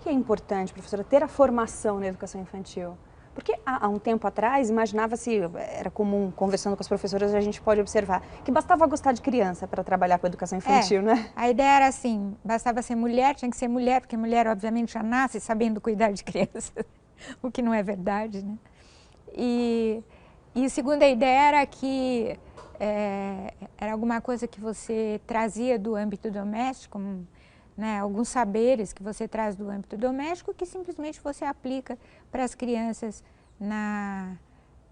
que é importante, professora, ter a formação na educação infantil? Porque há um tempo atrás, imaginava-se, era comum, conversando com as professoras, a gente pode observar, que bastava gostar de criança para trabalhar com a educação infantil, né? A ideia era assim, bastava ser mulher, tinha que ser mulher, porque mulher, obviamente, já nasce sabendo cuidar de crianças, o que não é verdade, né? E a segunda ideia era que era alguma coisa que você trazia do âmbito doméstico, né, alguns saberes que você traz do âmbito doméstico que simplesmente você aplica para as crianças,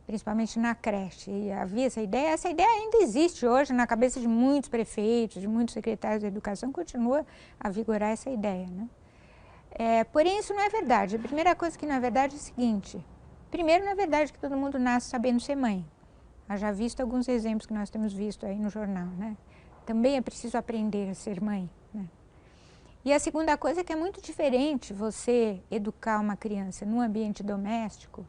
principalmente na creche. E havia essa ideia ainda existe hoje na cabeça de muitos prefeitos, de muitos secretários de educação, continua a vigorar essa ideia, né? Porém, isso não é verdade. A primeira coisa que não é verdade é o seguinte: primeiro, não é verdade que todo mundo nasce sabendo ser mãe. Já visto alguns exemplos que nós temos visto aí no jornal, né? Também é preciso aprender a ser mãe, né? E a segunda coisa é que é muito diferente você educar uma criança num ambiente doméstico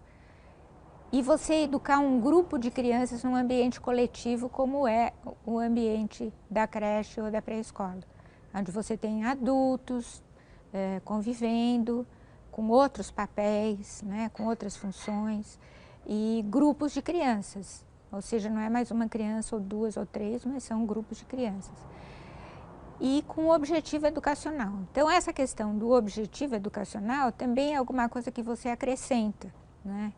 e você educar um grupo de crianças num ambiente coletivo como é o ambiente da creche ou da pré-escola, onde você tem adultos convivendo com outros papéis, né, com outras funções e grupos de crianças, ou seja, não é mais uma criança ou duas ou três, mas são grupos de crianças. E com objetivo educacional. Então, essa questão do objetivo educacional também é alguma coisa que você acrescenta, né?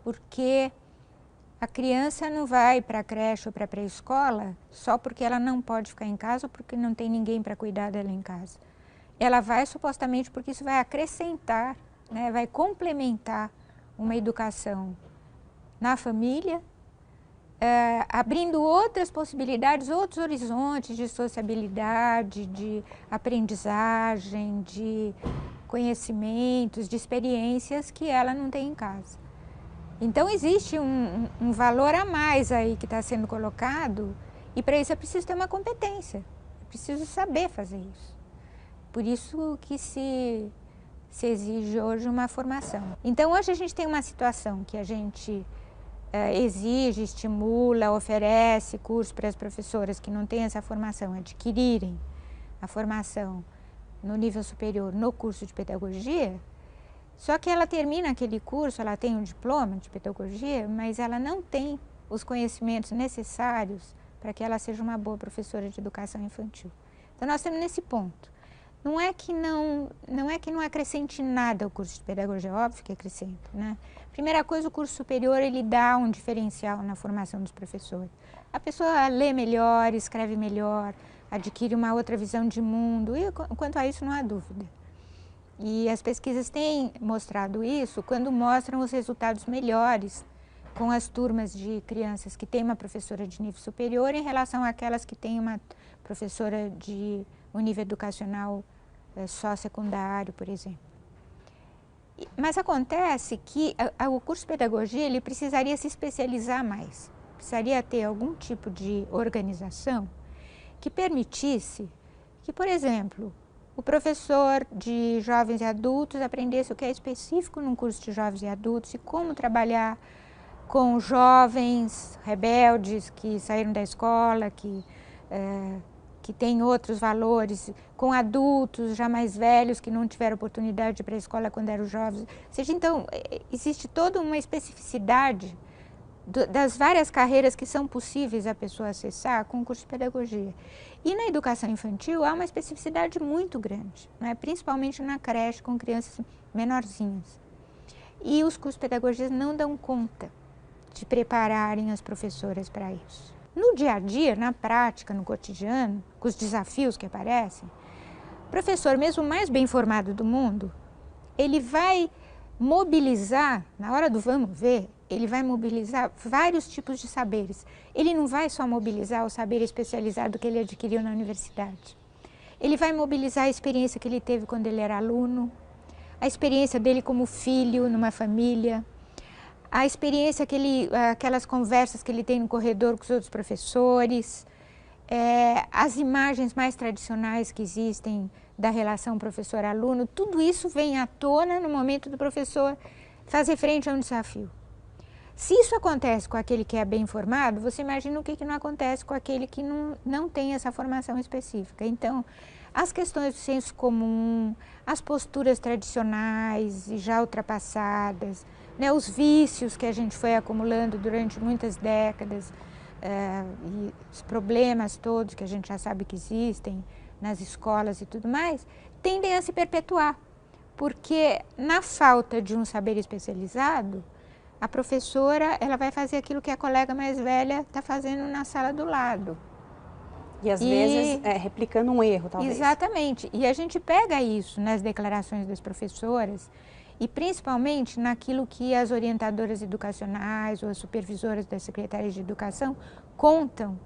Porque a criança não vai para a creche ou para a pré-escola só porque ela não pode ficar em casa ou porque não tem ninguém para cuidar dela em casa. Ela vai supostamente porque isso vai acrescentar, né? Vai complementar uma educação na família, abrindo outras possibilidades, outros horizontes de sociabilidade, de aprendizagem, de conhecimentos, de experiências que ela não tem em casa. Então existe um valor a mais aí que está sendo colocado e para isso é preciso ter uma competência, é preciso saber fazer isso. Por isso que se exige hoje uma formação. Então hoje a gente tem uma situação que a gente exige, estimula, oferece curso para as professoras que não têm essa formação, adquirirem a formação no nível superior no curso de pedagogia, só que ela termina aquele curso, ela tem um diploma de pedagogia, mas ela não tem os conhecimentos necessários para que ela seja uma boa professora de educação infantil. Então nós estamos nesse ponto. Não é que não acrescente nada o curso de pedagogia, óbvio que acrescenta, né? Primeira coisa, o curso superior ele dá um diferencial na formação dos professores. A pessoa lê melhor, escreve melhor, adquire uma outra visão de mundo e quanto a isso não há dúvida. E as pesquisas têm mostrado isso quando mostram os resultados melhores com as turmas de crianças que têm uma professora de nível superior em relação àquelas que têm uma professora de um nível educacional só secundário, por exemplo. Mas acontece que o curso de pedagogia ele precisaria se especializar mais, precisaria ter algum tipo de organização que permitisse que, por exemplo, o professor de jovens e adultos aprendesse o que é específico num curso de jovens e adultos e como trabalhar com jovens rebeldes que saíram da escola, que têm outros valores, com adultos já mais velhos que não tiveram oportunidade de ir para a escola quando eram jovens. Ou seja, então, existe toda uma especificidade das várias carreiras que são possíveis a pessoa acessar com o curso de pedagogia. E na educação infantil há uma especificidade muito grande, né? Principalmente na creche com crianças menorzinhas. E os cursos de pedagogia não dão conta de prepararem as professoras para isso. No dia a dia, na prática, no cotidiano, com os desafios que aparecem, o professor, mesmo o mais bem formado do mundo, ele vai mobilizar, na hora do vamos ver, ele vai mobilizar vários tipos de saberes. Ele não vai só mobilizar o saber especializado que ele adquiriu na universidade. Ele vai mobilizar a experiência que ele teve quando ele era aluno, a experiência dele como filho numa família, a experiência aquelas conversas que ele tem no corredor com os outros professores, as imagens mais tradicionais que existem da relação professor-aluno, tudo isso vem à tona no momento do professor fazer frente a um desafio. Se isso acontece com aquele que é bem formado, você imagina o que não acontece com aquele que não tem essa formação específica. Então, as questões do senso comum, as posturas tradicionais e já ultrapassadas, né, os vícios que a gente foi acumulando durante muitas décadas, e os problemas todos que a gente já sabe que existem nas escolas e tudo mais, tendem a se perpetuar, porque na falta de um saber especializado, a professora ela vai fazer aquilo que a colega mais velha está fazendo na sala do lado. E às vezes replicando um erro, talvez. Exatamente. E a gente pega isso nas declarações das professoras e principalmente naquilo que as orientadoras educacionais ou as supervisoras das secretarias de educação contam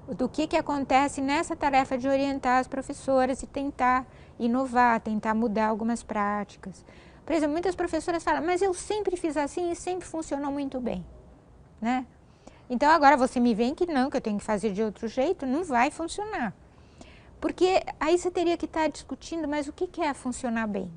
do que acontece nessa tarefa de orientar as professoras e tentar inovar, tentar mudar algumas práticas. Por exemplo, muitas professoras falam, mas eu sempre fiz assim e sempre funcionou muito bem, né? Então agora você me vem que não, que eu tenho que fazer de outro jeito, não vai funcionar. Porque aí você teria que estar discutindo, mas o que é funcionar bem?